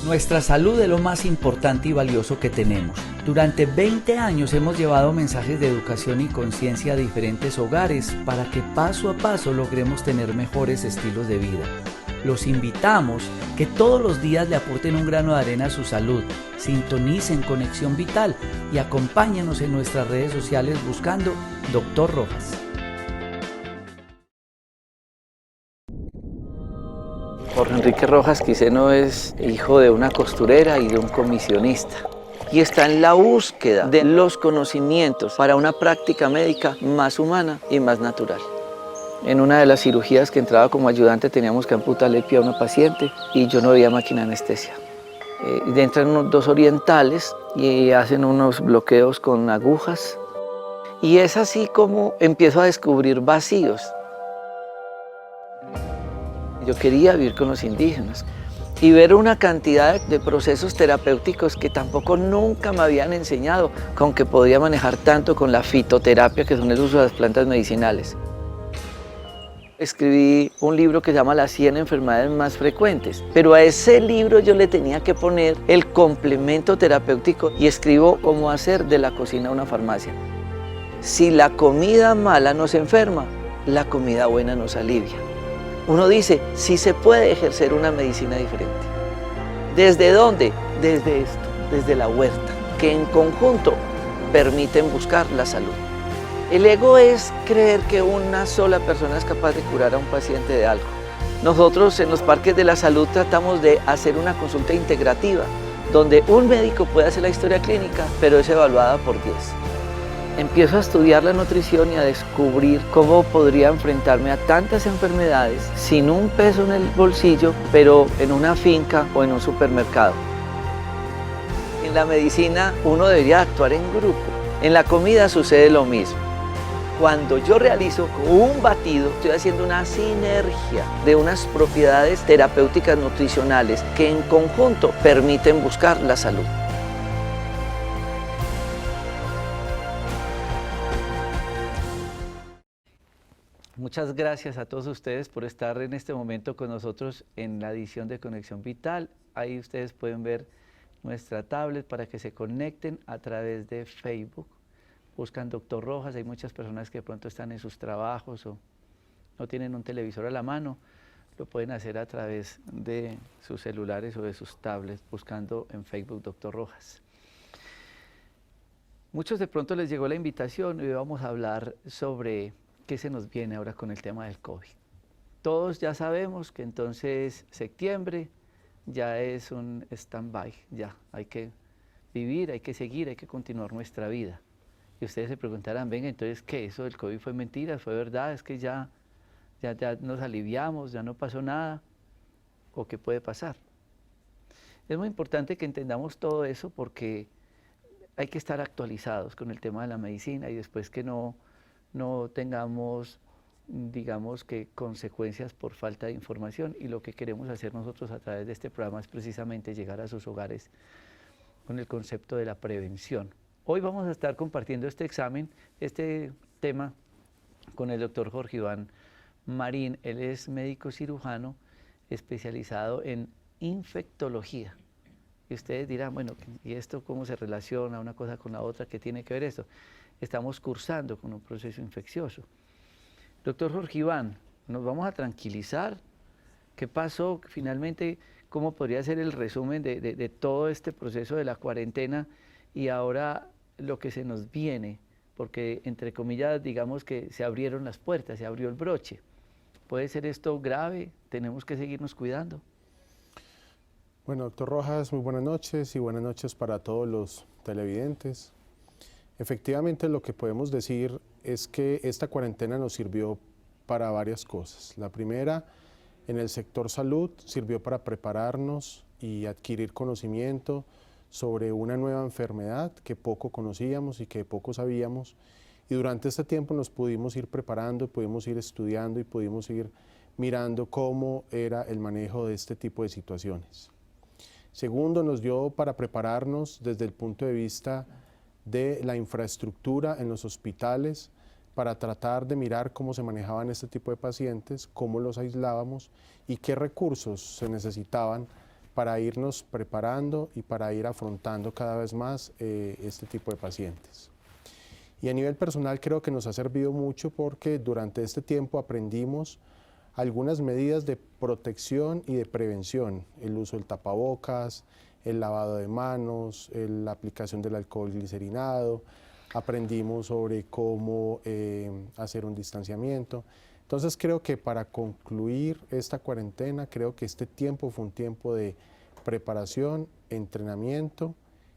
Nuestra salud es lo más importante y valioso que tenemos. Durante 20 años hemos llevado mensajes de educación y conciencia a diferentes hogares para que paso a paso logremos tener mejores estilos de vida. Los invitamos que todos los días le aporten un grano de arena a su salud, sintonicen Conexión Vital y acompáñenos en nuestras redes sociales buscando Dr. Rojas. Jorge Enrique Rojas Quiseno es hijo de una costurera y de un comisionista y está en la búsqueda de los conocimientos para una práctica médica más humana y más natural. En una de las cirugías que entraba como ayudante teníamos que amputarle el pie a una paciente y yo no había máquina de anestesia. Entran unos dos orientales y hacen unos bloqueos con agujas y es así como empiezo a descubrir vacíos. Yo quería vivir con los indígenas y ver una cantidad de procesos terapéuticos que tampoco nunca me habían enseñado, con que podía manejar tanto con la fitoterapia, que son el uso de las plantas medicinales. Escribí un libro que se llama Las 100 enfermedades más frecuentes, pero a ese libro yo le tenía que poner el complemento terapéutico y escribo cómo hacer de la cocina una farmacia. Si la comida mala nos enferma, la comida buena nos alivia. Uno dice, sí se puede ejercer una medicina diferente. ¿Desde dónde? Desde esto, desde la huerta, que en conjunto permiten buscar la salud. El ego es creer que una sola persona es capaz de curar a un paciente de algo. Nosotros en los parques de la salud tratamos de hacer una consulta integrativa, donde un médico puede hacer la historia clínica, pero es evaluada por 10. Empiezo a estudiar la nutrición y a descubrir cómo podría enfrentarme a tantas enfermedades sin un peso en el bolsillo, pero en una finca o en un supermercado. En la medicina uno debería actuar en grupo. En la comida sucede lo mismo. Cuando yo realizo un batido, estoy haciendo una sinergia de unas propiedades terapéuticas nutricionales que en conjunto permiten buscar la salud. Muchas gracias a todos ustedes por estar en este momento con nosotros en la edición de Conexión Vital. Ahí ustedes pueden ver nuestra tablet para que se conecten a través de Facebook. Buscan Dr. Rojas, hay muchas personas que de pronto están en sus trabajos o no tienen un televisor a la mano. Lo pueden hacer a través de sus celulares o de sus tablets buscando en Facebook Dr. Rojas. Muchos de pronto les llegó la invitación y hoy vamos a hablar sobre qué se nos viene ahora con el tema del COVID. Todos ya sabemos que entonces septiembre ya es un stand-by, ya hay que vivir, hay que seguir, hay que continuar nuestra vida. Y ustedes se preguntarán, venga, entonces, ¿qué? ¿Eso del COVID fue mentira? ¿Fue verdad? ¿Es que ya nos aliviamos, ya no pasó nada? ¿O qué puede pasar? Es muy importante que entendamos todo eso porque hay que estar actualizados con el tema de la medicina y después que no tengamos, digamos que, consecuencias por falta de información, y lo que queremos hacer nosotros a través de este programa es precisamente llegar a sus hogares con el concepto de la prevención. Hoy vamos a estar compartiendo este tema con el doctor Jorge Iván Marín. Él es médico cirujano especializado en infectología. Y ustedes dirán, bueno, ¿y esto cómo se relaciona una cosa con la otra? ¿Qué tiene que ver esto? Estamos cursando con un proceso infeccioso. Doctor Jorge Iván, nos vamos a tranquilizar. ¿Qué pasó finalmente? ¿Cómo podría ser el resumen de todo este proceso de la cuarentena y ahora lo que se nos viene? Porque, entre comillas, digamos que se abrieron las puertas, se abrió el broche. ¿Puede ser esto grave? ¿Tenemos que seguirnos cuidando? Bueno, doctor Rojas, muy buenas noches y buenas noches para todos los televidentes. Efectivamente, lo que podemos decir es que esta cuarentena nos sirvió para varias cosas. La primera, en el sector salud, sirvió para prepararnos y adquirir conocimiento sobre una nueva enfermedad que poco conocíamos y que poco sabíamos. Y durante este tiempo nos pudimos ir preparando, pudimos ir estudiando y pudimos ir mirando cómo era el manejo de este tipo de situaciones. Segundo, nos dio para prepararnos desde el punto de vista de la infraestructura en los hospitales para tratar de mirar cómo se manejaban este tipo de pacientes, cómo los aislábamos y qué recursos se necesitaban para irnos preparando y para ir afrontando cada vez más este tipo de pacientes. Y a nivel personal creo que nos ha servido mucho porque durante este tiempo aprendimos algunas medidas de protección y de prevención, el uso del tapabocas, el lavado de manos, la aplicación del alcohol glicerinado, aprendimos sobre cómo hacer un distanciamiento. Entonces creo que para concluir esta cuarentena, creo que este tiempo fue un tiempo de preparación, entrenamiento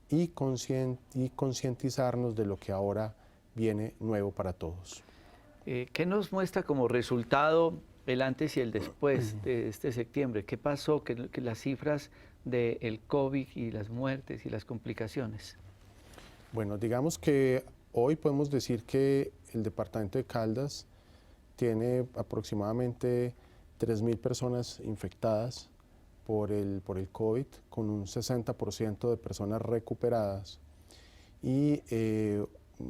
y concientizarnos de lo que ahora viene nuevo para todos. ¿Qué nos muestra como resultado el antes y el después de este septiembre? ¿Qué pasó? Que las cifras del COVID y las muertes y las complicaciones. Bueno, digamos que hoy podemos decir que el departamento de Caldas tiene aproximadamente 3.000 personas infectadas por el COVID, con un 60% de personas recuperadas y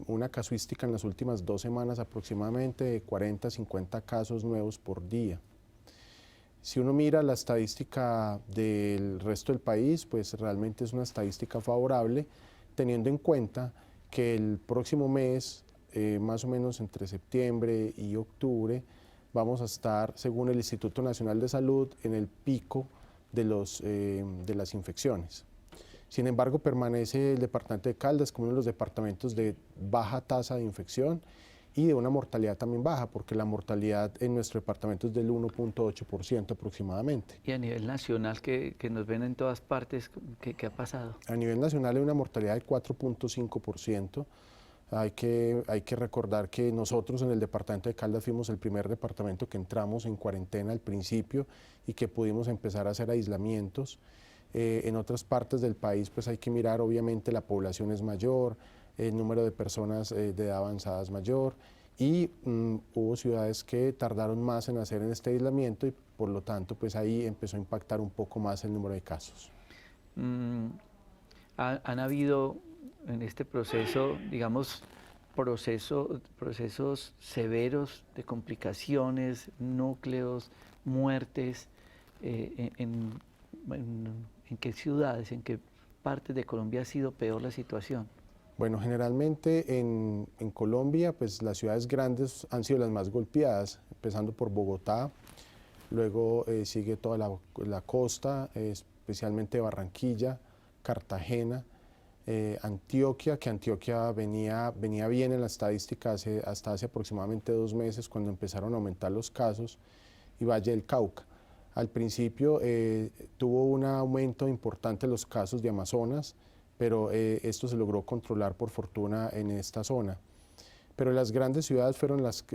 una casuística en las últimas 2 semanas aproximadamente de 40 a 50 casos nuevos por día. Si uno mira la estadística del resto del país, pues realmente es una estadística favorable, teniendo en cuenta que el próximo mes, más o menos entre septiembre y octubre, vamos a estar, según el Instituto Nacional de Salud, en el pico de las infecciones. Sin embargo, permanece el departamento de Caldas como uno de los departamentos de baja tasa de infección y de una mortalidad también baja, porque la mortalidad en nuestro departamento es del 1.8% aproximadamente. Y a nivel nacional, que nos ven en todas partes, ¿qué ha pasado? A nivel nacional hay una mortalidad del 4.5%. Hay que recordar que nosotros en el departamento de Caldas fuimos el primer departamento que entramos en cuarentena al principio y que pudimos empezar a hacer aislamientos. En otras partes del país pues hay que mirar, obviamente la población es mayor, el número de personas de edad avanzada es mayor y hubo ciudades que tardaron más en hacer este aislamiento y por lo tanto pues ahí empezó a impactar un poco más el número de casos. ¿Han habido en este proceso, digamos, procesos severos de complicaciones, núcleos, muertes? ¿En qué ciudades, en qué partes de Colombia ha sido peor la situación? Bueno, generalmente en Colombia, pues las ciudades grandes han sido las más golpeadas, empezando por Bogotá, luego sigue toda la costa, especialmente Barranquilla, Cartagena, Antioquia, que Antioquia venía bien en la estadística hasta hace aproximadamente 2 meses cuando empezaron a aumentar los casos, y Valle del Cauca. Al principio tuvo un aumento importante en los casos de Amazonas, pero esto se logró controlar por fortuna en esta zona. Pero las grandes ciudades fueron las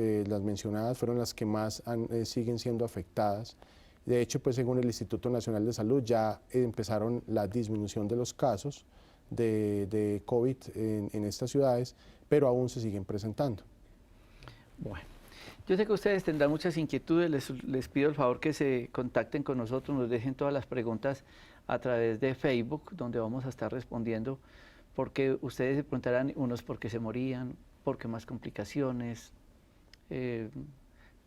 mencionadas, fueron las que más siguen siendo afectadas. De hecho, pues según el Instituto Nacional de Salud ya empezaron la disminución de los casos de COVID en estas ciudades, pero aún se siguen presentando. Bueno. Yo sé que ustedes tendrán muchas inquietudes, les pido el favor que se contacten con nosotros, nos dejen todas las preguntas a través de Facebook, donde vamos a estar respondiendo, porque ustedes se preguntarán, unos por qué se morían, por qué más complicaciones,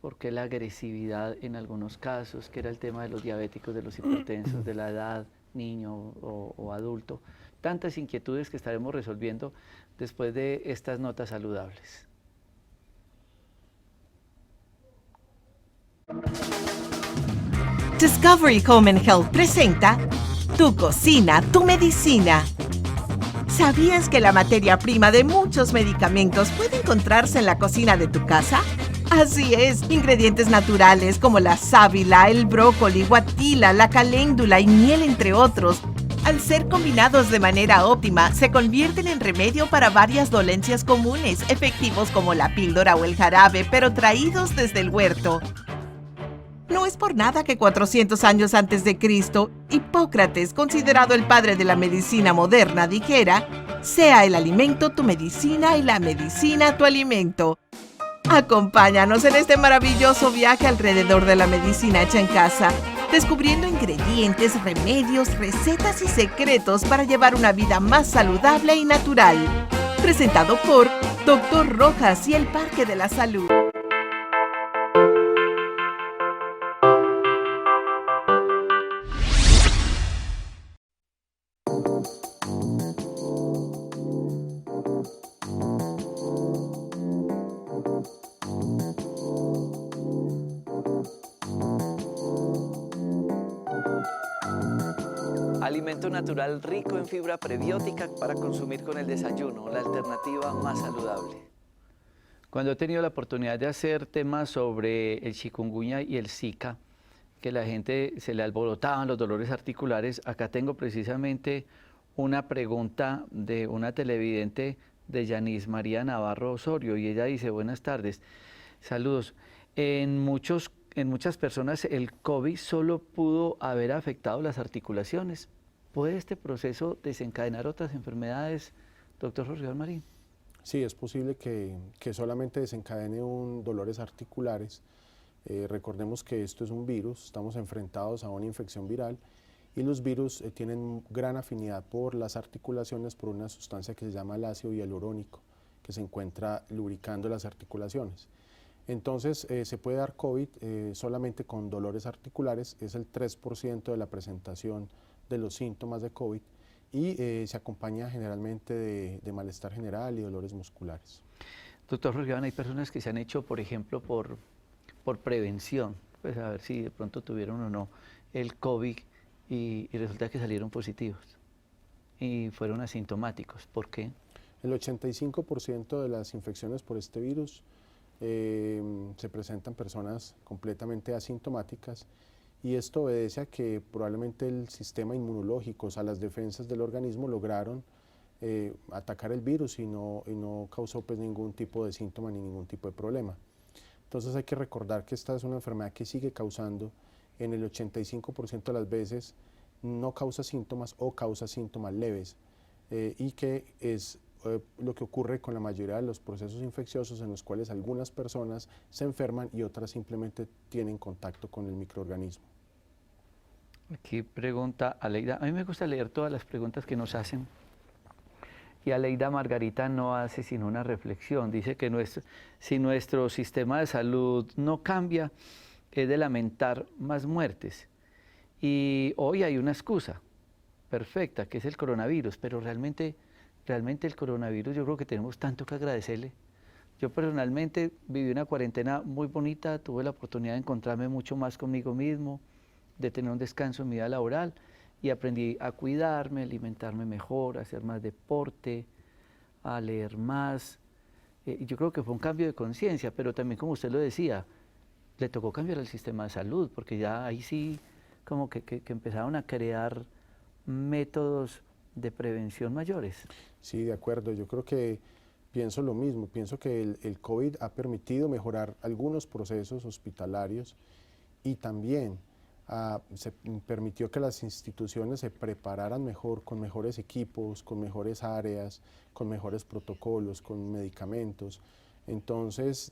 por qué la agresividad en algunos casos, que era el tema de los diabéticos, de los hipertensos, de la edad, niño o adulto. Tantas inquietudes que estaremos resolviendo después de estas notas saludables. Discovery Home and Health presenta Tu cocina, tu medicina. ¿Sabías que la materia prima de muchos medicamentos puede encontrarse en la cocina de tu casa? Así es, ingredientes naturales como la sábila, el brócoli, guatila, la caléndula y miel, entre otros, al ser combinados de manera óptima, se convierten en remedio para varias dolencias comunes, efectivos como la píldora o el jarabe, pero traídos desde el huerto. No es por nada que 400 años antes de Cristo, Hipócrates, considerado el padre de la medicina moderna, dijera: sea el alimento tu medicina y la medicina tu alimento. Acompáñanos en este maravilloso viaje alrededor de la medicina hecha en casa, descubriendo ingredientes, remedios, recetas y secretos para llevar una vida más saludable y natural. Presentado por Dr. Rojas y el Parque de la Salud. Alimento natural rico en fibra prebiótica para consumir con el desayuno, la alternativa más saludable. Cuando he tenido la oportunidad de hacer temas sobre el chikungunya y el Zika, que la gente se le alborotaban los dolores articulares, acá tengo precisamente una pregunta de una televidente de Yanis María Navarro Osorio, y ella dice: buenas tardes, saludos. En muchas personas el COVID solo pudo haber afectado las articulaciones. ¿Puede este proceso desencadenar otras enfermedades, doctor Jorge Iván Marín? Sí, es posible que solamente desencadene dolores articulares. Recordemos que esto es un virus, estamos enfrentados a una infección viral y los virus tienen gran afinidad por las articulaciones por una sustancia que se llama el ácido hialurónico, que se encuentra lubricando las articulaciones. Entonces se puede dar COVID solamente con dolores articulares, es el 3% de la presentación de los síntomas de COVID y se acompaña generalmente de malestar general y dolores musculares. Doctor Jorge Iván, hay personas que se han hecho, por ejemplo, por prevención, pues a ver si de pronto tuvieron o no el COVID y resulta que salieron positivos y fueron asintomáticos. ¿Por qué? El 85% de las infecciones por este virus se presentan personas completamente asintomáticas y esto obedece a que probablemente el sistema inmunológico, o sea, las defensas del organismo lograron atacar el virus y no causó pues ningún tipo de síntoma ni ningún tipo de problema. Entonces hay que recordar que esta es una enfermedad que sigue causando, en el 85% de las veces no causa síntomas o causa síntomas leves y que es lo que ocurre con la mayoría de los procesos infecciosos en los cuales algunas personas se enferman y otras simplemente tienen contacto con el microorganismo. Aquí pregunta Aleida, a mí me gusta leer todas las preguntas que nos hacen. Y Aleida Margarita no hace sino una reflexión, dice que si nuestro sistema de salud no cambia, es de lamentar más muertes. Y hoy hay una excusa perfecta, que es el coronavirus, pero realmente el coronavirus yo creo que tenemos tanto que agradecerle. Yo personalmente viví una cuarentena muy bonita, tuve la oportunidad de encontrarme mucho más conmigo mismo, de tener un descanso en mi vida laboral, y aprendí a cuidarme, a alimentarme mejor, a hacer más deporte, a leer más. Yo creo que fue un cambio de conciencia, pero también, como usted lo decía, le tocó cambiar el sistema de salud, porque ya ahí sí como que empezaron a crear métodos de prevención mayores. Sí, de acuerdo. Yo creo que pienso lo mismo. Pienso que el COVID ha permitido mejorar algunos procesos hospitalarios y también se permitió que las instituciones se prepararan mejor, con mejores equipos, con mejores áreas, con mejores protocolos, con medicamentos. Entonces,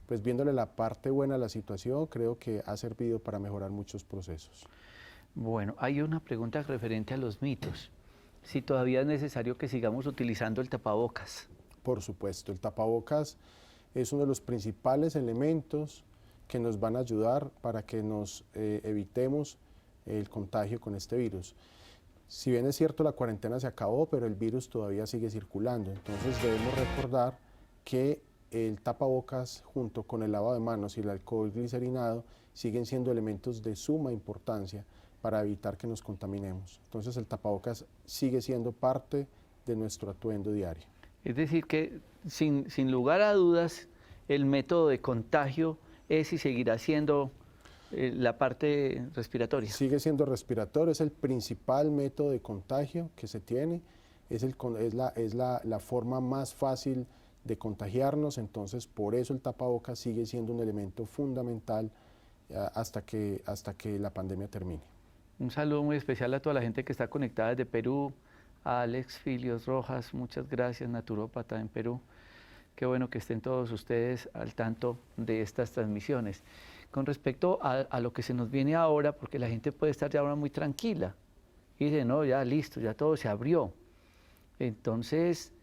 pues viéndole la parte buena a la situación, creo que ha servido para mejorar muchos procesos. Bueno, hay una pregunta referente a los mitos. Si todavía es necesario que sigamos utilizando el tapabocas. Por supuesto, el tapabocas es uno de los principales elementos que nos van a ayudar para que nos evitemos el contagio con este virus. Si bien es cierto la cuarentena se acabó, pero el virus todavía sigue circulando, entonces debemos recordar que el tapabocas junto con el lavado de manos y el alcohol glicerinado siguen siendo elementos de suma importancia para evitar que nos contaminemos. Entonces el tapabocas sigue siendo parte de nuestro atuendo diario. Es decir que sin lugar a dudas el método de contagio es y seguirá siendo la parte respiratoria. Sigue siendo respiratorio, es el principal método de contagio que se tiene, es la forma más fácil de contagiarnos, entonces por eso el tapabocas sigue siendo un elemento fundamental hasta que la pandemia termine. Un saludo muy especial a toda la gente que está conectada desde Perú, a Alex Filios Rojas, muchas gracias, naturópata en Perú. Qué bueno que estén todos ustedes al tanto de estas transmisiones. Con respecto a lo que se nos viene ahora, porque la gente puede estar ya ahora muy tranquila y dice, no, ya listo, ya todo se abrió. Entonces,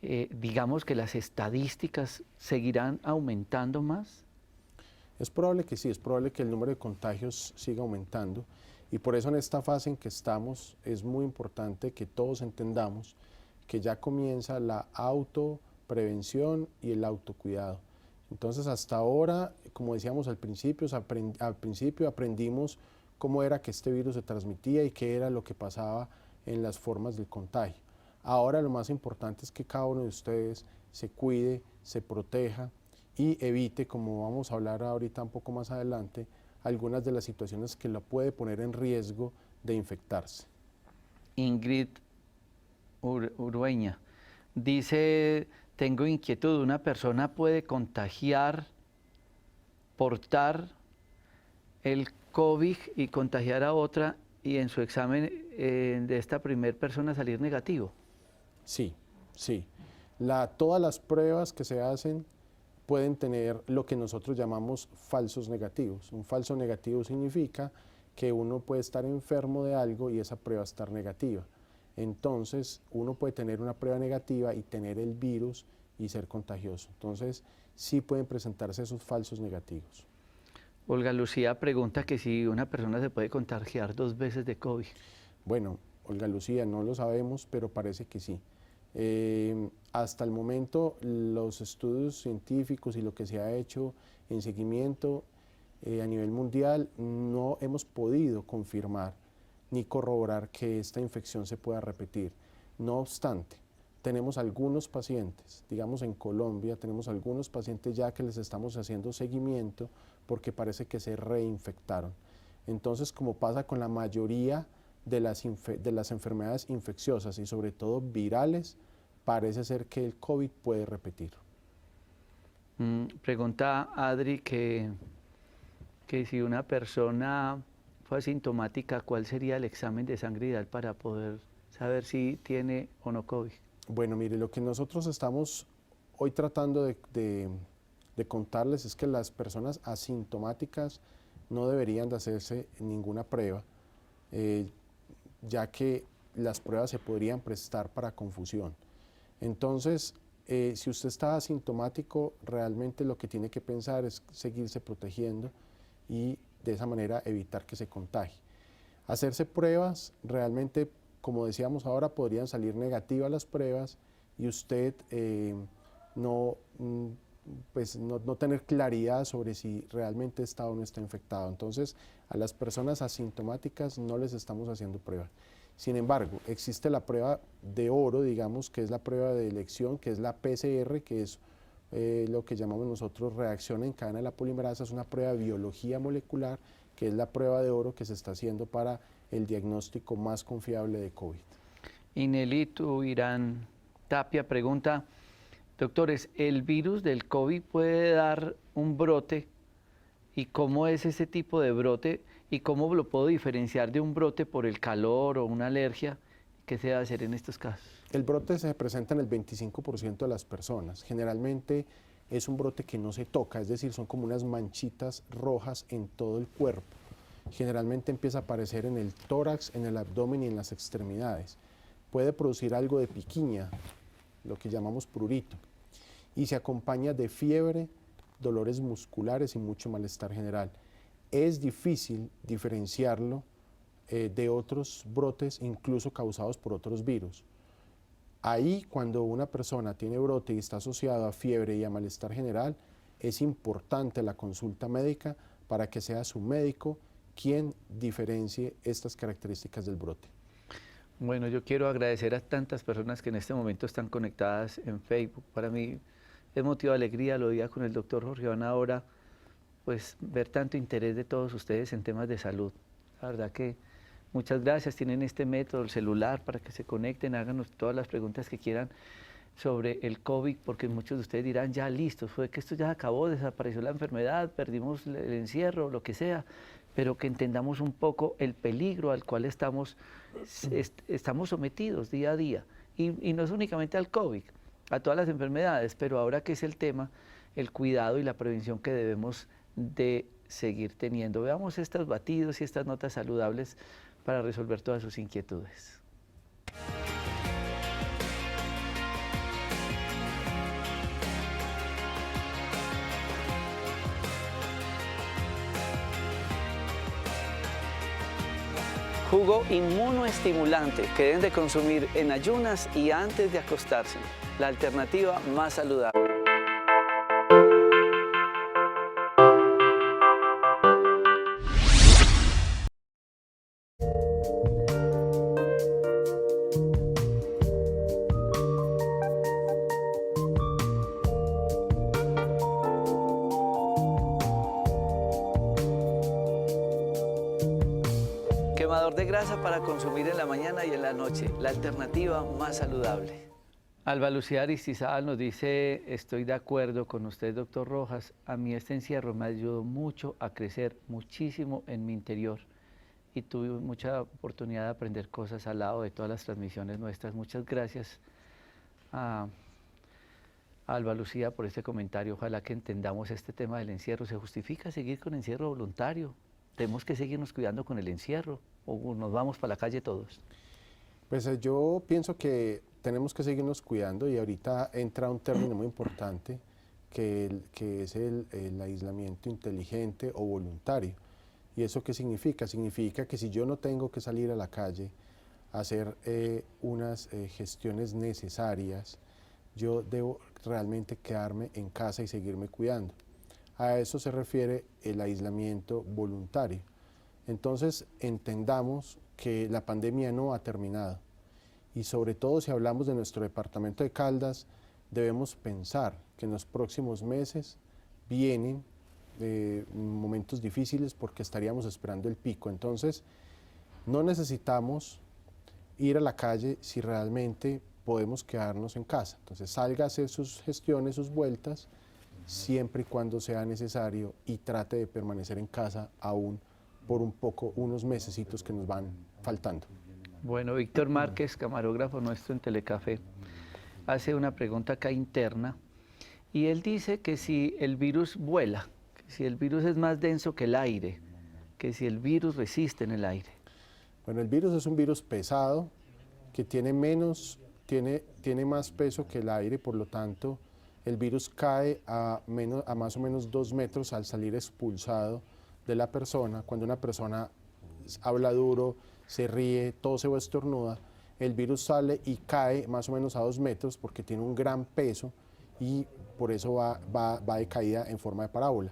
digamos que las estadísticas seguirán aumentando más. Es probable que sí, es probable que el número de contagios siga aumentando y por eso en esta fase en que estamos es muy importante que todos entendamos que ya comienza la autoprevención y el autocuidado. Entonces hasta ahora, como decíamos al principio aprendimos cómo era que este virus se transmitía y qué era lo que pasaba en las formas del contagio. Ahora lo más importante es que cada uno de ustedes se cuide, se proteja y evite, como vamos a hablar ahorita un poco más adelante, algunas de las situaciones que lo puede poner en riesgo de infectarse. Ingrid Urueña dice, tengo inquietud, ¿una persona puede contagiar, portar el COVID y contagiar a otra y en su examen de esta primera persona salir negativo? Sí, sí. Todas las pruebas que se hacen pueden tener lo que nosotros llamamos falsos negativos. Un falso negativo significa que uno puede estar enfermo de algo y esa prueba estar negativa. Entonces, uno puede tener una prueba negativa y tener el virus y ser contagioso. Entonces, sí pueden presentarse esos falsos negativos. Olga Lucía pregunta que si una persona se puede contagiar 2 veces de COVID. Bueno, Olga Lucía, no lo sabemos, pero parece que sí. Hasta el momento, los estudios científicos y lo que se ha hecho en seguimiento a nivel mundial, no hemos podido confirmar ni corroborar que esta infección se pueda repetir. No obstante, tenemos algunos pacientes, digamos en Colombia, tenemos algunos pacientes ya que les estamos haciendo seguimiento porque parece que se reinfectaron. Entonces, como pasa con la mayoría de las enfermedades infecciosas y sobre todo virales, parece ser que el COVID puede repetir. Pregunta Adri que si una persona fue asintomática, ¿cuál sería el examen de sangre ideal para poder saber si tiene o no COVID? Bueno, mire, lo que nosotros estamos hoy tratando de contarles es que las personas asintomáticas no deberían de hacerse ninguna prueba, ya que las pruebas se podrían prestar para confusión. Entonces, si usted está asintomático, realmente lo que tiene que pensar es seguirse protegiendo y de esa manera evitar que se contagie. Hacerse pruebas, realmente, como decíamos ahora, podrían salir negativas las pruebas y usted no tener claridad sobre si realmente está o no está infectado. Entonces, a las personas asintomáticas no les estamos haciendo pruebas. Sin embargo, existe la prueba de oro, digamos, que es la prueba de elección, que es la PCR, que es lo que llamamos nosotros reacción en cadena de la polimerasa. Es una prueba de biología molecular, que es la prueba de oro que se está haciendo para el diagnóstico más confiable de COVID. Inelito Irán Tapia pregunta, doctores, ¿el virus del COVID puede dar un brote? ¿Y cómo es ese tipo de brote? ¿Y cómo lo puedo diferenciar de un brote por el calor o una alergia? ¿Qué se debe hacer en estos casos? El brote se presenta en el 25% de las personas. Generalmente es un brote que no se toca, es decir, son como unas manchitas rojas en todo el cuerpo. Generalmente empieza a aparecer en el tórax, en el abdomen y en las extremidades. Puede producir algo de piquiña, lo que llamamos prurito, y se acompaña de fiebre, dolores musculares y mucho malestar general. Es difícil diferenciarlo de otros brotes, incluso causados por otros virus. Ahí, cuando una persona tiene brote y está asociado a fiebre y a malestar general, es importante la consulta médica para que sea su médico quien diferencie estas características del brote. Bueno, yo quiero agradecer a tantas personas que en este momento están conectadas en Facebook. Para mí es motivo de alegría, lo diga con el doctor Jorge Iván ahora, pues ver tanto interés de todos ustedes en temas de salud. La verdad que muchas gracias, tienen este método, el celular, para que se conecten, háganos todas las preguntas que quieran sobre el COVID, porque muchos de ustedes dirán, ya listo, fue que esto ya acabó, desapareció la enfermedad, perdimos el encierro, lo que sea, pero que entendamos un poco el peligro al cual estamos sometidos día a día. Y no es únicamente al COVID, a todas las enfermedades, pero ahora que es el tema, el cuidado y la prevención que debemos de seguir teniendo. Veamos estos batidos y estas notas saludables para resolver todas sus inquietudes. Jugo inmunoestimulante que deben de consumir en ayunas y antes de acostarse. La alternativa más saludable. Quemador de grasa para consumir en la mañana y en la noche, la alternativa más saludable. Alba Lucía Aristizábal nos dice, estoy de acuerdo con usted, doctor Rojas, a mí este encierro me ayudó mucho a crecer muchísimo en mi interior y tuve mucha oportunidad de aprender cosas al lado de todas las transmisiones nuestras. Muchas gracias a Alba Lucía por este comentario. Ojalá que entendamos este tema del encierro. ¿Se justifica seguir con encierro voluntario? ¿Tenemos que seguirnos cuidando con el encierro o nos vamos para la calle todos? Pues yo pienso que tenemos que seguirnos cuidando y ahorita entra un término muy importante que es el aislamiento inteligente o voluntario. ¿Y eso qué significa? Significa que si yo no tengo que salir a la calle a hacer unas gestiones necesarias, yo debo realmente quedarme en casa y seguirme cuidando. A eso se refiere el aislamiento voluntario. Entonces entendamos que la pandemia no ha terminado y sobre todo si hablamos de nuestro departamento de Caldas, debemos pensar que en los próximos meses vienen momentos difíciles porque estaríamos esperando el pico. Entonces no necesitamos ir a la calle si realmente podemos quedarnos en casa. Entonces salga a hacer sus gestiones, sus vueltas, siempre y cuando sea necesario y trate de permanecer en casa aún por unos mesecitos que nos van faltando. Bueno, Víctor Márquez, camarógrafo nuestro en Telecafé, hace una pregunta acá interna y él dice que si el virus vuela, que si el virus es más denso que el aire, que si el virus resiste en el aire. Bueno, el virus es un virus pesado que tiene más peso que el aire, por lo tanto, el virus cae a más o menos 2 metros al salir expulsado de la persona. Cuando una persona habla duro, se ríe, tose o estornuda, el virus sale y cae más o menos a 2 metros porque tiene un gran peso y por eso va de caída en forma de parábola.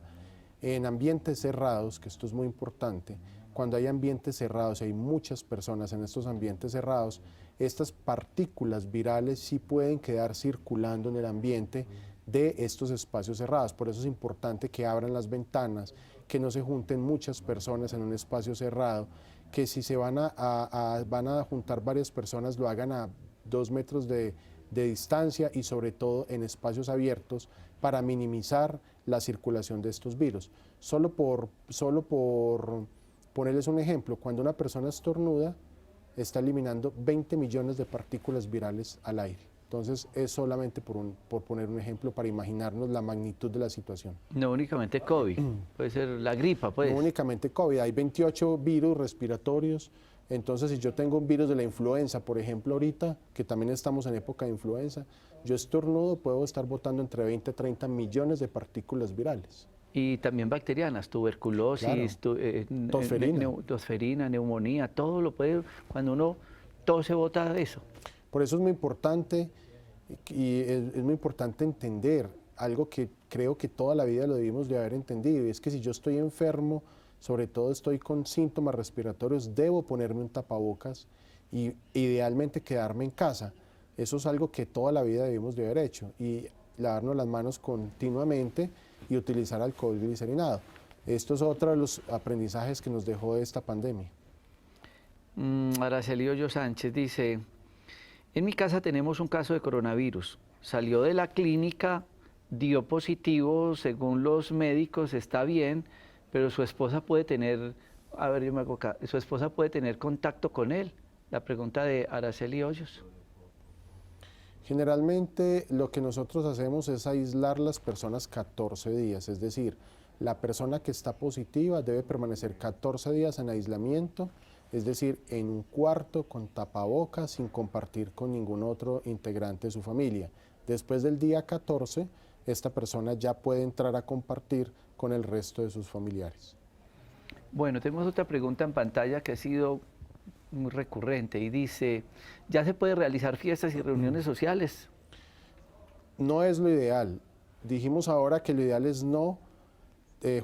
En ambientes cerrados, que esto es muy importante, cuando hay ambientes cerrados y hay muchas personas en estos ambientes cerrados, estas partículas virales sí pueden quedar circulando en el ambiente de estos espacios cerrados. Por eso es importante que abran las ventanas, que no se junten muchas personas en un espacio cerrado, que si se van a juntar varias personas lo hagan a 2 metros de distancia y sobre todo en espacios abiertos para minimizar la circulación de estos virus. Solo por ponerles un ejemplo, cuando una persona estornuda, está eliminando 20 millones de partículas virales al aire. Entonces es solamente por poner un ejemplo para imaginarnos la magnitud de la situación. No únicamente COVID, puede ser la gripa, pues. No únicamente COVID, hay 28 virus respiratorios. Entonces si yo tengo un virus de la influenza, por ejemplo ahorita, que también estamos en época de influenza, yo estornudo, puedo estar botando entre 20 y 30 millones de partículas virales. Y también bacterianas, tuberculosis, claro. tosferina, neumonía, todo lo puede, cuando uno tose bota eso. Por eso es muy importante y es muy importante entender algo que creo que toda la vida lo debimos de haber entendido, y es que si yo estoy enfermo, sobre todo estoy con síntomas respiratorios, debo ponerme un tapabocas y idealmente quedarme en casa. Eso es algo que toda la vida debimos de haber hecho, y lavarnos las manos continuamente y utilizar alcohol glicerinado. Esto es otro de los aprendizajes que nos dejó esta pandemia. Araceli Hoyo Sánchez dice, en mi casa tenemos un caso de coronavirus, salió de la clínica, dio positivo, según los médicos está bien, pero su esposa puede tener, su esposa puede tener contacto con él. La pregunta de Araceli Hoyos. Generalmente lo que nosotros hacemos es aislar las personas 14 días, es decir, la persona que está positiva debe permanecer 14 días en aislamiento, es decir, en un cuarto con tapabocas, sin compartir con ningún otro integrante de su familia. Después del día 14, esta persona ya puede entrar a compartir con el resto de sus familiares. Bueno, tenemos otra pregunta en pantalla que ha sido muy recurrente y dice, ¿ya se puede realizar fiestas y reuniones sociales? No es lo ideal. Dijimos ahora que lo ideal es no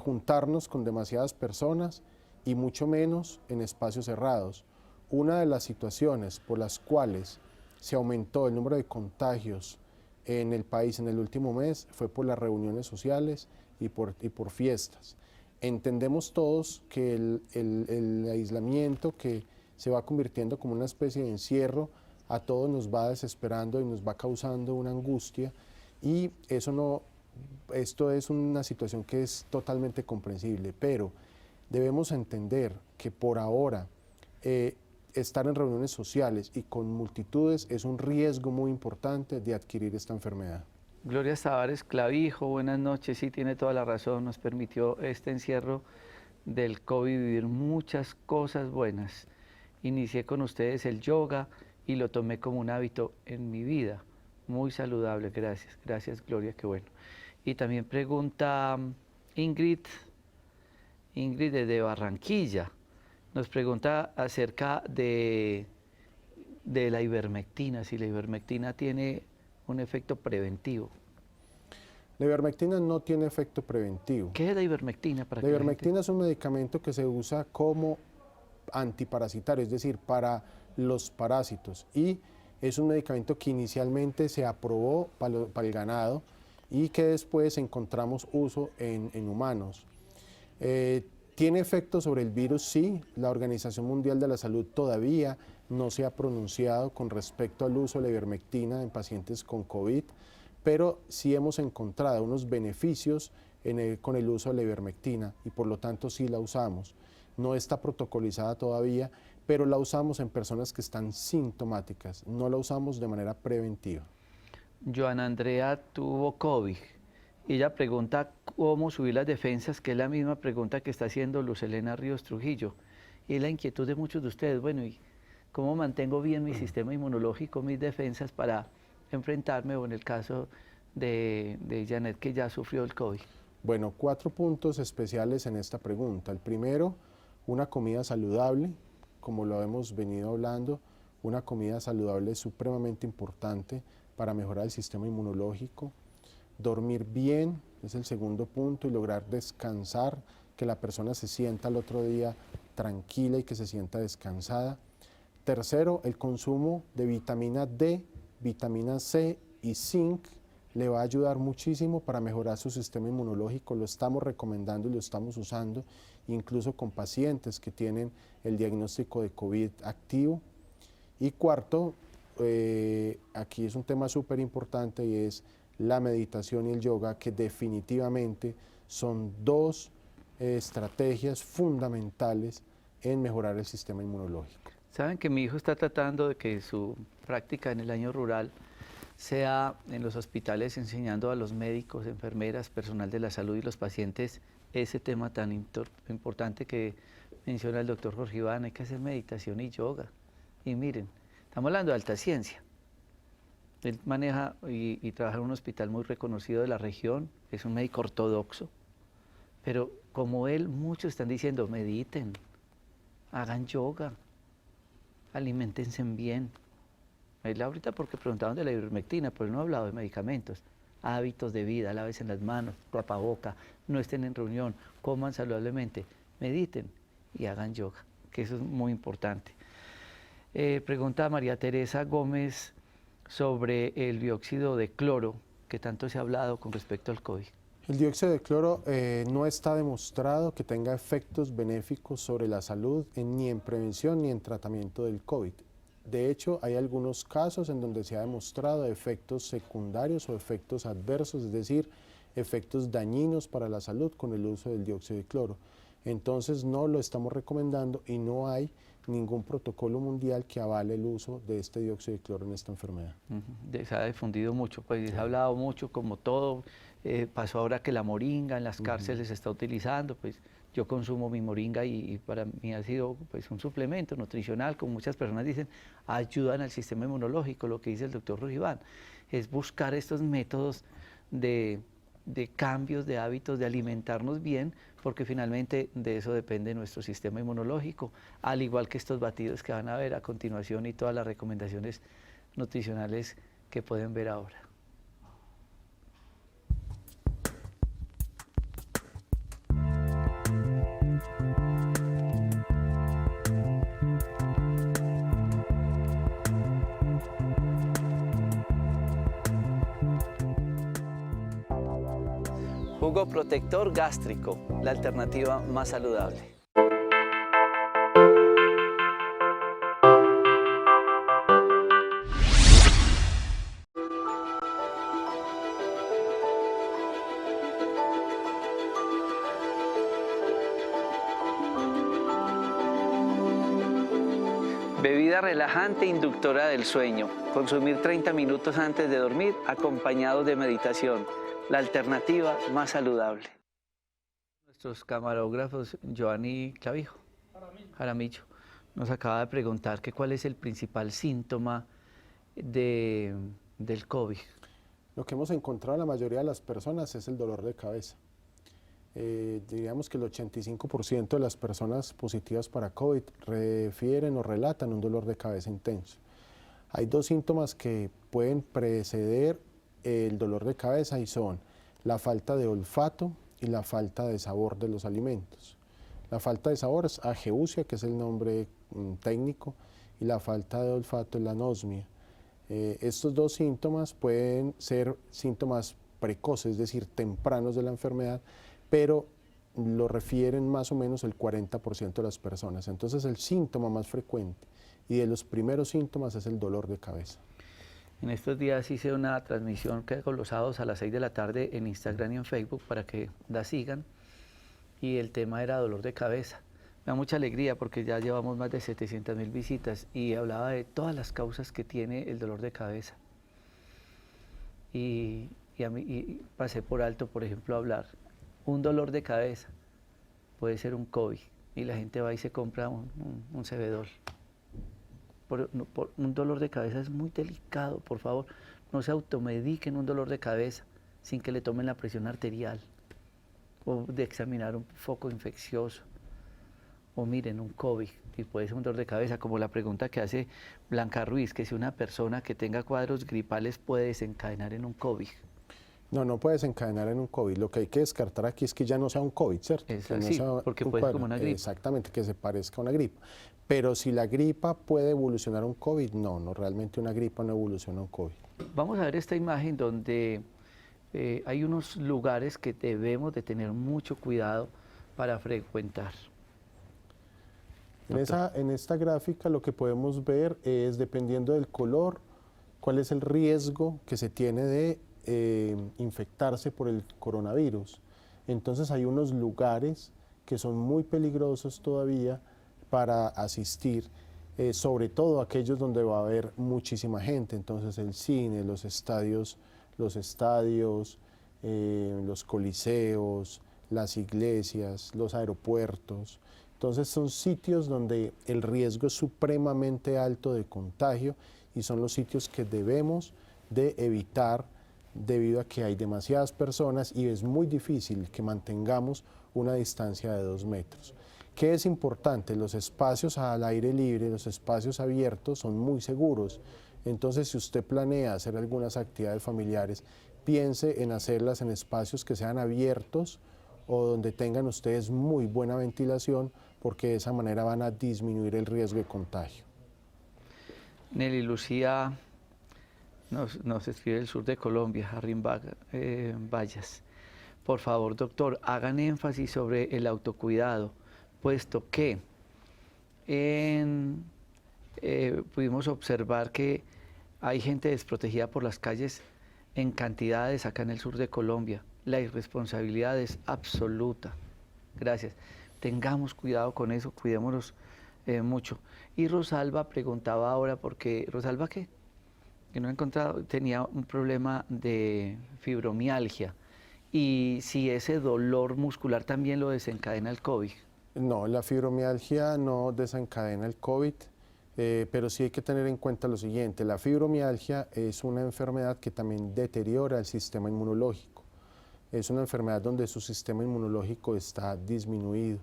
juntarnos con demasiadas personas y mucho menos en espacios cerrados. Una de las situaciones por las cuales se aumentó el número de contagios en el país en el último mes fue por las reuniones sociales y por fiestas. entendemos todos que el aislamiento que se va convirtiendo como una especie de encierro a todos nos va desesperando y nos va causando una angustia, y esto es una situación que es totalmente comprensible, pero debemos entender que por ahora estar en reuniones sociales y con multitudes es un riesgo muy importante de adquirir esta enfermedad. Gloria Tavares Clavijo, buenas noches, sí, tiene toda la razón, nos permitió este encierro del COVID vivir muchas cosas buenas. Inicié con ustedes el yoga y lo tomé como un hábito en mi vida, muy saludable, gracias, gracias Gloria, qué bueno. Y también pregunta Ingrid desde Barranquilla, nos pregunta acerca de la ivermectina, si la ivermectina tiene un efecto preventivo. La ivermectina no tiene efecto preventivo. ¿Qué es la ivermectina? La ivermectina es un medicamento que se usa como antiparasitario, es decir, para los parásitos, y es un medicamento que inicialmente se aprobó para el ganado y que después encontramos uso en humanos. ¿Tiene efecto sobre el virus? Sí. La Organización Mundial de la Salud todavía no se ha pronunciado con respecto al uso de la ivermectina en pacientes con COVID, pero sí hemos encontrado unos beneficios con el uso de la ivermectina y por lo tanto sí la usamos. No está protocolizada todavía, pero la usamos en personas que están sintomáticas, no la usamos de manera preventiva. Joana Andrea tuvo COVID y ella pregunta cómo subir las defensas, que es la misma pregunta que está haciendo Luz Elena Ríos Trujillo. Y la inquietud de muchos de ustedes, bueno, ¿y cómo mantengo bien mi sistema inmunológico, mis defensas para enfrentarme, o en el caso de Janet, que ya sufrió el COVID? Bueno, 4 puntos especiales en esta pregunta. El primero, una comida saludable, como lo hemos venido hablando. Una comida saludable es supremamente importante para mejorar el sistema inmunológico. Dormir bien es el segundo punto, y lograr descansar, que la persona se sienta al otro día tranquila y que se sienta descansada. Tercero, el consumo de vitamina D, vitamina C y zinc le va a ayudar muchísimo para mejorar su sistema inmunológico. Lo estamos recomendando y lo estamos usando incluso con pacientes que tienen el diagnóstico de COVID activo. Y cuarto, aquí es un tema súper importante, y es la meditación y el yoga, que definitivamente son 2 estrategias fundamentales en mejorar el sistema inmunológico. Saben que mi hijo está tratando de que su práctica en el año rural sea en los hospitales, enseñando a los médicos, enfermeras, personal de la salud y los pacientes ese tema tan importante que menciona el doctor Jorge Iván. Hay que hacer meditación y yoga. Y miren, estamos hablando de alta ciencia. Él maneja y trabaja en un hospital muy reconocido de la región, es un médico ortodoxo, pero como él, muchos están diciendo, mediten, hagan yoga, aliméntense bien. Él ahorita porque preguntaban de la ivermectina, pero él no ha hablado de medicamentos. Hábitos de vida, lávense las manos, tapaboca, no estén en reunión, coman saludablemente, mediten y hagan yoga, que eso es muy importante. Pregunta María Teresa Gómez sobre el dióxido de cloro, que tanto se ha hablado con respecto al COVID. El dióxido de cloro no está demostrado que tenga efectos benéficos sobre la salud ni en prevención ni en tratamiento del COVID. De hecho, hay algunos casos en donde se ha demostrado efectos secundarios o efectos adversos, es decir, efectos dañinos para la salud con el uso del dióxido de cloro. Entonces no lo estamos recomendando y no hay ningún protocolo mundial que avale el uso de este dióxido de cloro en esta enfermedad. Se ha difundido mucho, pues se ha hablado mucho, como todo. Pasó ahora que la moringa en las cárceles se está utilizando, pues yo consumo mi moringa y para mí ha sido pues un suplemento nutricional, como muchas personas dicen, ayudan al sistema inmunológico. Lo que dice el doctor Jorge Iván es buscar estos métodos de cambios de hábitos, de alimentarnos bien, porque finalmente de eso depende nuestro sistema inmunológico, al igual que estos batidos que van a ver a continuación y todas las recomendaciones nutricionales que pueden ver ahora. Jugo protector gástrico, la alternativa más saludable. Bebida relajante inductora del sueño. Consumir 30 minutos antes de dormir acompañado de meditación. La alternativa más saludable. Nuestros camarógrafos, Giovanni Clavijo, Jaramillo, nos acaba de preguntar que cuál es el principal síntoma del COVID. Lo que hemos encontrado en la mayoría de las personas es el dolor de cabeza. Diríamos que el 85% de las personas positivas para COVID refieren o relatan un dolor de cabeza intenso. Hay dos síntomas que pueden preceder el dolor de cabeza y son la falta de olfato y la falta de sabor de los alimentos. La falta de sabor es ageusia, que es el nombre técnico, y la falta de olfato es la anosmia. Estos dos síntomas pueden ser síntomas precoces, es decir, tempranos de la enfermedad, pero lo refieren más o menos el 40% de las personas. Entonces el síntoma más frecuente y de los primeros síntomas es el dolor de cabeza. En estos días hice una transmisión que hago los sábados a las 6 de la tarde en Instagram y en Facebook para que la sigan, y el tema era dolor de cabeza. Me da mucha alegría porque ya llevamos más de 700.000 visitas y hablaba de todas las causas que tiene el dolor de cabeza. Y pasé por alto, por ejemplo, hablar. Un dolor de cabeza puede ser un COVID y la gente va y se compra un Cebedol. Un dolor de cabeza es muy delicado, por favor, no se automediquen un dolor de cabeza sin que le tomen la presión arterial o de examinar un foco infeccioso. O miren, un COVID y puede ser un dolor de cabeza, como la pregunta que hace Blanca Ruiz, que si una persona que tenga cuadros gripales puede desencadenar en un COVID. No, no puede desencadenar en un COVID. Lo que hay que descartar aquí es que ya no sea un COVID, ¿cierto? Es que no así, sea porque un puede ser cuadro. como una gripa. Exactamente, que se parezca a una gripa. Pero si la gripa puede evolucionar a un COVID, no, realmente una gripa no evoluciona a un COVID. Vamos a ver esta imagen donde hay unos lugares que debemos de tener mucho cuidado para frecuentar. En esta gráfica lo que podemos ver es, dependiendo del color, cuál es el riesgo que se tiene de infectarse por el coronavirus. Entonces hay unos lugares que son muy peligrosos todavía para asistir, sobre todo aquellos donde va a haber muchísima gente. Entonces el cine, los estadios, los coliseos, las iglesias, los aeropuertos. Entonces son sitios donde el riesgo es supremamente alto de contagio y son los sitios que debemos de evitar debido a que hay demasiadas personas y es muy difícil que mantengamos una distancia de 2 metros. ¿Qué es importante? Los espacios al aire libre, los espacios abiertos son muy seguros. Entonces, si usted planea hacer algunas actividades familiares, piense en hacerlas en espacios que sean abiertos o donde tengan ustedes muy buena ventilación, porque de esa manera van a disminuir el riesgo de contagio. Nelly Lucía nos escribe del sur de Colombia, Harrin Vallas. Por favor, doctor, hagan énfasis sobre el autocuidado, puesto que pudimos observar que hay gente desprotegida por las calles en cantidades acá en el sur de Colombia. La irresponsabilidad es absoluta. Gracias. Tengamos cuidado con eso, cuidémonos mucho. Y Rosalba preguntaba ahora, porque ¿Rosalba qué? Que no he encontrado, tenía un problema de fibromialgia. Y si ese dolor muscular también lo desencadena el COVID. No, la fibromialgia no desencadena el COVID, pero sí hay que tener en cuenta lo siguiente. La fibromialgia es una enfermedad que también deteriora el sistema inmunológico. Es una enfermedad donde su sistema inmunológico está disminuido.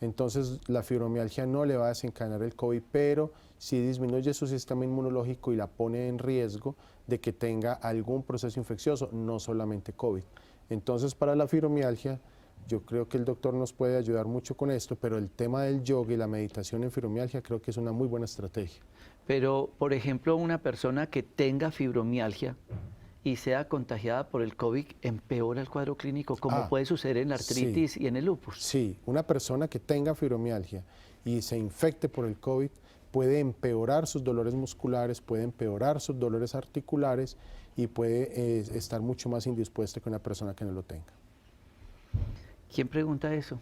Entonces, la fibromialgia no le va a desencadenar el COVID, pero sí disminuye su sistema inmunológico y la pone en riesgo de que tenga algún proceso infeccioso, no solamente COVID. Entonces, para la fibromialgia, yo creo que el doctor nos puede ayudar mucho con esto, pero el tema del yoga y la meditación en fibromialgia creo que es una muy buena estrategia. Pero, por ejemplo, una persona que tenga fibromialgia y sea contagiada por el COVID, empeora el cuadro clínico, como puede suceder en la artritis sí, y en el lupus. sí, una persona que tenga fibromialgia y se infecte por el COVID puede empeorar sus dolores musculares, puede empeorar sus dolores articulares y puede estar mucho más indispuesta que una persona que no lo tenga. ¿Quién pregunta eso?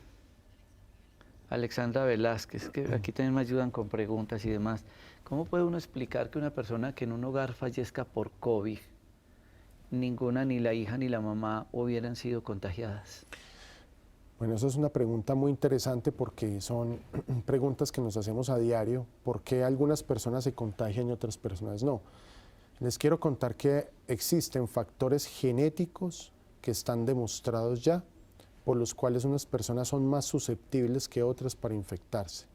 Alexandra Velázquez, que aquí también me ayudan con preguntas y demás. ¿Cómo puede uno explicar que una persona que en un hogar fallezca por COVID, ninguna, ni la hija ni la mamá hubieran sido contagiadas? Bueno, esa es una pregunta muy interesante porque son preguntas que nos hacemos a diario. ¿Por qué algunas personas se contagian y otras personas no? Les quiero contar que existen factores genéticos que están demostrados ya, por los cuales unas personas son más susceptibles que otras para infectarse.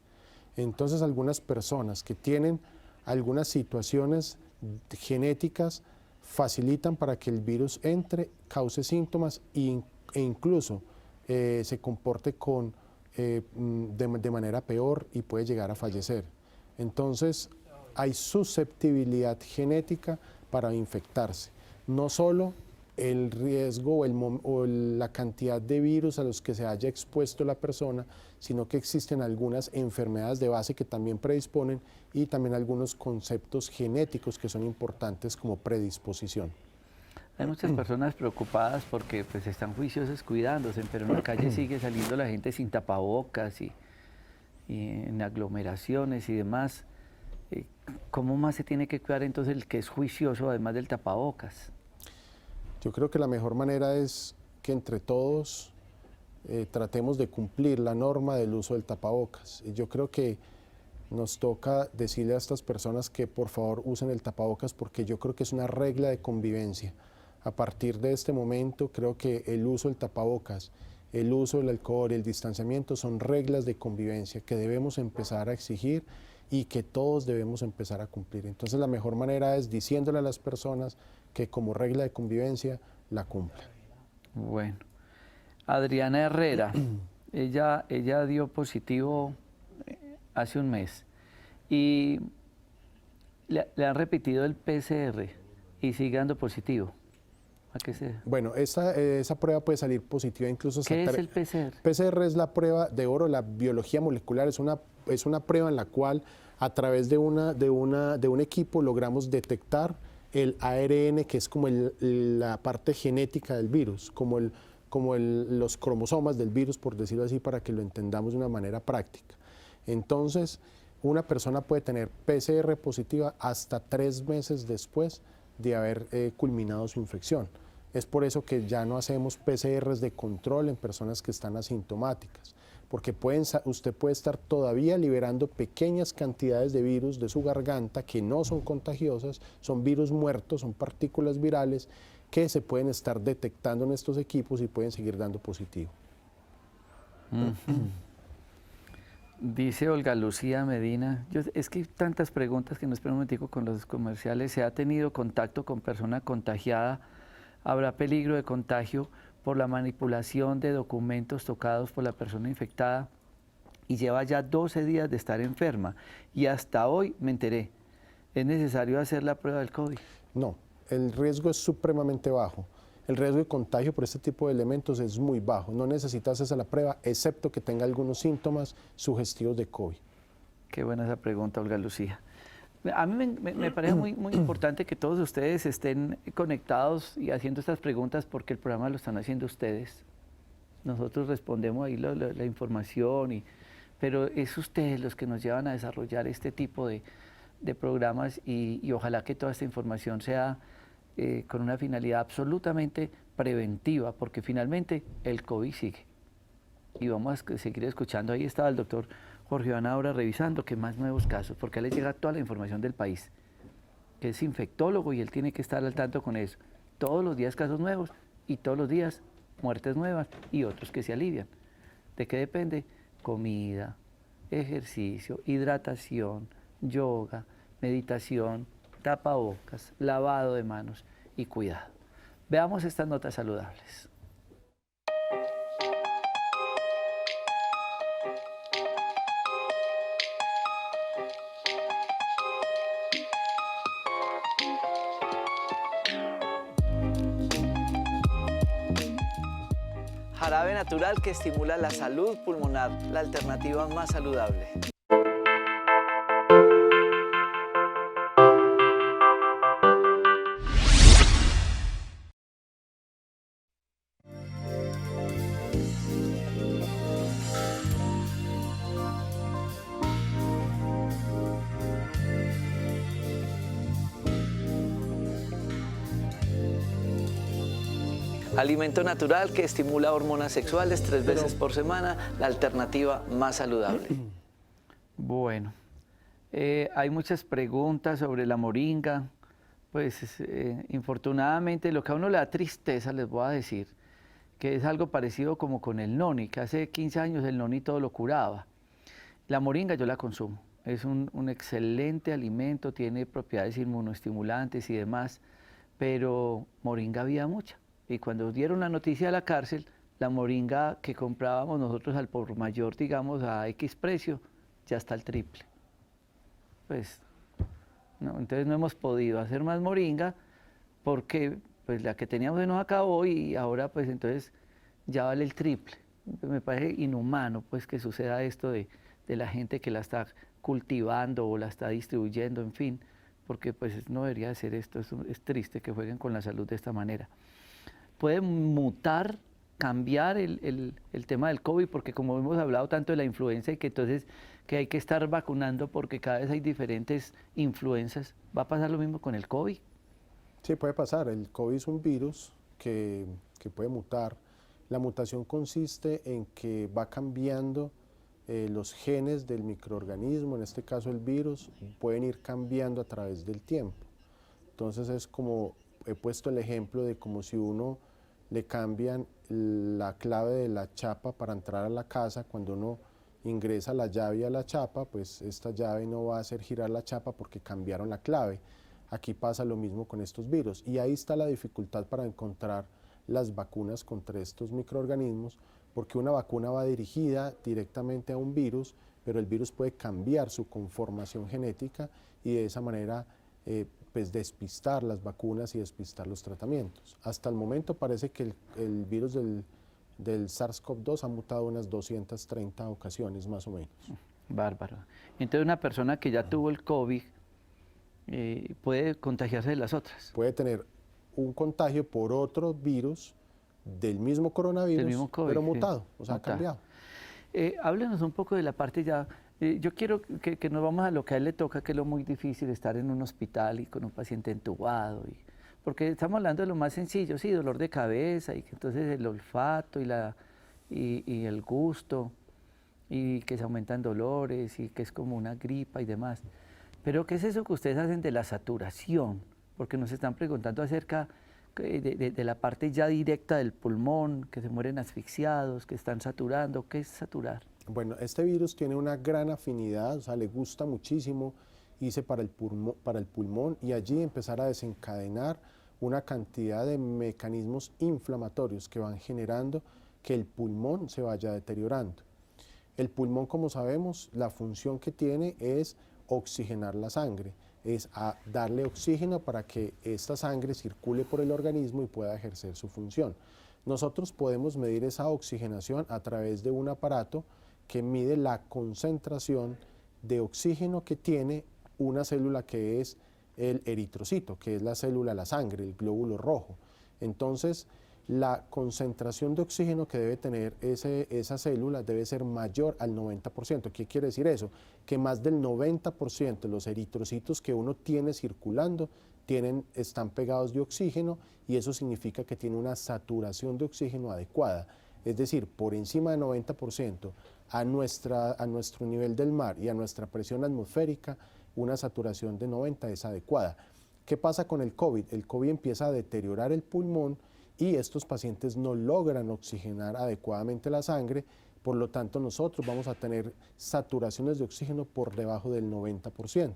Entonces, algunas personas que tienen algunas situaciones genéticas facilitan para que el virus entre, cause síntomas e incluso se comporte de manera peor y puede llegar a fallecer. Entonces, hay susceptibilidad genética para infectarse. No solo el riesgo o la cantidad de virus a los que se haya expuesto la persona, sino que existen algunas enfermedades de base que también predisponen y también algunos conceptos genéticos que son importantes como predisposición. Hay muchas personas preocupadas porque pues están juiciosas cuidándose, pero en la calle sigue saliendo la gente sin tapabocas y en aglomeraciones y demás. ¿Cómo más se tiene que cuidar entonces el que es juicioso además del tapabocas? Yo creo que la mejor manera es que entre todos tratemos de cumplir la norma del uso del tapabocas. Y yo creo que nos toca decirle a estas personas que por favor usen el tapabocas porque yo creo que es una regla de convivencia. A partir de este momento creo que el uso del tapabocas, el uso del alcohol, el distanciamiento son reglas de convivencia que debemos empezar a exigir y que todos debemos empezar a cumplir. Entonces la mejor manera es diciéndole a las personas que como regla de convivencia la cumplan. Bueno, Adriana Herrera, ella dio positivo hace un mes y le han repetido el PCR y sigue dando positivo. ¿A qué se? Bueno, esa prueba puede salir positiva incluso. ¿Qué es el PCR? PCR es la prueba de oro, la biología molecular, es una prueba en la cual a través de un equipo logramos detectar el ARN, que es como la parte genética del virus, como los cromosomas del virus, por decirlo así, para que lo entendamos de una manera práctica. Entonces, una persona puede tener PCR positiva hasta 3 meses después de haber culminado su infección. Es por eso que ya no hacemos PCRs de control en personas que están asintomáticas, porque usted puede estar todavía liberando pequeñas cantidades de virus de su garganta que no son contagiosas, son virus muertos, son partículas virales que se pueden estar detectando en estos equipos y pueden seguir dando positivo. Dice Olga Lucía Medina, es que hay tantas preguntas que nos espera un momentico con los comerciales. ¿Se ha tenido contacto con persona contagiada? ¿Habrá peligro de contagio por la manipulación de documentos tocados por la persona infectada? Y lleva ya 12 días de estar enferma y hasta hoy me enteré. ¿Es necesario hacer la prueba del COVID? No, el riesgo es supremamente bajo. El riesgo de contagio por este tipo de elementos es muy bajo. No necesitas hacer la prueba, excepto que tenga algunos síntomas sugestivos de COVID. Qué buena esa pregunta, Olga Lucía. A mí me parece muy importante que todos ustedes estén conectados y haciendo estas preguntas porque el programa lo están haciendo ustedes. Nosotros respondemos ahí la información, pero es ustedes los que nos llevan a desarrollar este tipo de programas y ojalá que toda esta información sea con una finalidad absolutamente preventiva, porque finalmente el COVID sigue. Y vamos a seguir escuchando. Ahí estaba el doctor Jorge Iván ahora revisando qué más nuevos casos, porque a él le llega toda la información del país, que es infectólogo y él tiene que estar al tanto con eso. Todos los días casos nuevos y todos los días muertes nuevas y otros que se alivian. ¿De qué depende? Comida, ejercicio, hidratación, yoga, meditación, tapabocas, lavado de manos y cuidado. Veamos estas notas saludables. Jarabe natural que estimula la salud pulmonar, la alternativa más saludable. Alimento natural que estimula hormonas sexuales 3 veces por semana, la alternativa más saludable. Bueno, hay muchas preguntas sobre la moringa. Pues infortunadamente lo que a uno le da tristeza, les voy a decir, que es algo parecido como con el noni, que hace 15 años el noni todo lo curaba. La moringa yo la consumo, es un excelente alimento, tiene propiedades inmunoestimulantes y demás, pero moringa había mucha. Y cuando dieron la noticia de la cárcel, la moringa que comprábamos nosotros al por mayor, digamos, a X precio, ya está al triple. Pues, no, entonces no hemos podido hacer más moringa porque pues, la que teníamos se nos acabó y ahora pues entonces ya vale el triple. Me parece inhumano pues que suceda esto de la gente que la está cultivando o la está distribuyendo, en fin, porque pues no debería ser esto, es triste que jueguen con la salud de esta manera. Puede mutar, cambiar el tema del COVID, porque como hemos hablado tanto de la influenza y que entonces que hay que estar vacunando porque cada vez hay diferentes influencias, ¿va a pasar lo mismo con el COVID? Sí, puede pasar. El COVID es un virus que puede mutar. La mutación consiste en que va cambiando los genes del microorganismo, en este caso el virus, pueden ir cambiando a través del tiempo. Entonces es como, he puesto el ejemplo de como si uno le cambian la clave de la chapa para entrar a la casa. Cuando uno ingresa la llave a la chapa, pues esta llave no va a hacer girar la chapa porque cambiaron la clave. Aquí pasa lo mismo con estos virus y ahí está la dificultad para encontrar las vacunas contra estos microorganismos, porque una vacuna va dirigida directamente a un virus, pero el virus puede cambiar su conformación genética y de esa manera pues despistar las vacunas y despistar los tratamientos. Hasta el momento parece que el virus del SARS-CoV-2 ha mutado unas 230 ocasiones más o menos. Bárbaro. Entonces una persona que ya tuvo el COVID puede contagiarse de las otras. Puede tener un contagio por otro virus del mismo coronavirus, COVID, pero mutado, o sea, mutado. Ha cambiado. Háblenos un poco de la parte ya. Yo quiero que nos vamos a lo que a él le toca, que es lo muy difícil, estar en un hospital y con un paciente entubado. Porque estamos hablando de lo más sencillo, sí, dolor de cabeza, y que entonces el olfato y el gusto, y que se aumentan dolores, y que es como una gripa y demás. Pero ¿qué es eso que ustedes hacen de la saturación? Porque nos están preguntando acerca de la parte ya directa del pulmón, que se mueren asfixiados, que están saturando. ¿Qué es saturar? Bueno, este virus tiene una gran afinidad, o sea, le gusta muchísimo irse para el pulmón y allí empezar a desencadenar una cantidad de mecanismos inflamatorios que van generando que el pulmón se vaya deteriorando. El pulmón, como sabemos, la función que tiene es oxigenar la sangre, es darle oxígeno para que esta sangre circule por el organismo y pueda ejercer su función. Nosotros podemos medir esa oxigenación a través de un aparato que mide la concentración de oxígeno que tiene una célula que es el eritrocito, que es la célula de la sangre, el glóbulo rojo. Entonces, la concentración de oxígeno que debe tener esa célula debe ser mayor al 90%. ¿Qué quiere decir eso? Que más del 90% de los eritrocitos que uno tiene circulando están pegados de oxígeno y eso significa que tiene una saturación de oxígeno adecuada. Es decir, por encima del 90% a nuestro nivel del mar y a nuestra presión atmosférica, una saturación de 90 es adecuada. ¿Qué pasa con el COVID? El COVID empieza a deteriorar el pulmón y estos pacientes no logran oxigenar adecuadamente la sangre, por lo tanto nosotros vamos a tener saturaciones de oxígeno por debajo del 90%.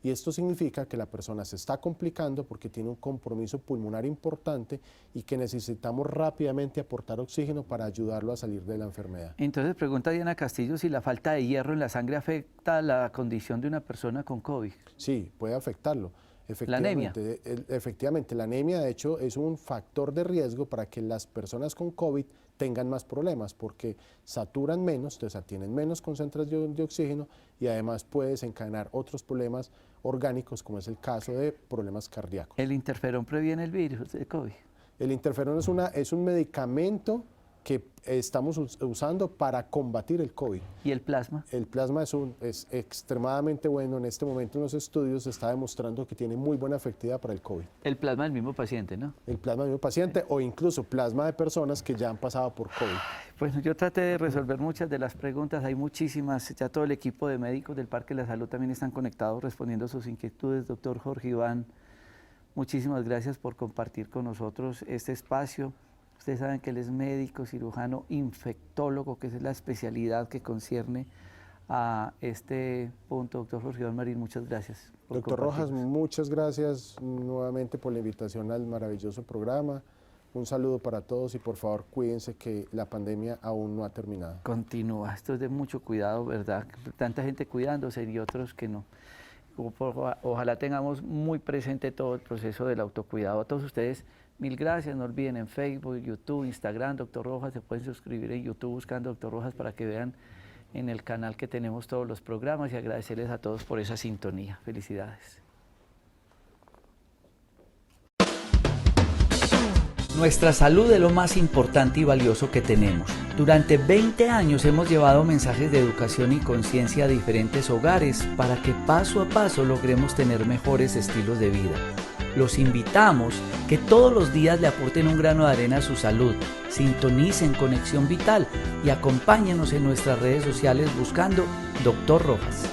Y esto significa que la persona se está complicando porque tiene un compromiso pulmonar importante y que necesitamos rápidamente aportar oxígeno para ayudarlo a salir de la enfermedad. Entonces pregunta Diana Castillo si la falta de hierro en la sangre afecta la condición de una persona con COVID. Sí, puede afectarlo. Efectivamente, la anemia de hecho es un factor de riesgo para que las personas con COVID tengan más problemas porque saturan menos, entonces tienen menos concentración de oxígeno y además puede desencadenar otros problemas orgánicos como es el caso de problemas cardíacos. ¿El interferón previene el virus de COVID? El interferón es un medicamento que estamos usando para combatir el COVID. ¿Y el plasma? El plasma es extremadamente bueno. En este momento en los estudios se está demostrando que tiene muy buena efectividad para el COVID. El plasma del mismo paciente, ¿no? El plasma del mismo paciente o incluso plasma de personas que ya han pasado por COVID. Pues yo traté de resolver muchas de las preguntas, hay muchísimas, ya todo el equipo de médicos del Parque de la Salud también están conectados respondiendo sus inquietudes. Doctor Jorge Iván, muchísimas gracias por compartir con nosotros este espacio. Ustedes saben que él es médico, cirujano, infectólogo, que es la especialidad que concierne a este punto. Doctor Jorge Iván Marín, muchas gracias. Doctor Rojas, muchas gracias nuevamente por la invitación al maravilloso programa. Un saludo para todos y por favor cuídense que la pandemia aún no ha terminado. Continúa, esto es de mucho cuidado, ¿verdad? Tanta gente cuidándose y otros que no. Ojalá tengamos muy presente todo el proceso del autocuidado. A todos ustedes, mil gracias. No olviden en Facebook, YouTube, Instagram, Doctor Rojas. Se pueden suscribir en YouTube buscando Doctor Rojas para que vean en el canal que tenemos todos los programas y agradecerles a todos por esa sintonía. Felicidades. Nuestra salud es lo más importante y valioso que tenemos. Durante 20 años hemos llevado mensajes de educación y conciencia a diferentes hogares para que paso a paso logremos tener mejores estilos de vida. Los invitamos que todos los días le aporten un grano de arena a su salud, sintonicen Conexión Vital y acompáñenos en nuestras redes sociales buscando Doctor Rojas.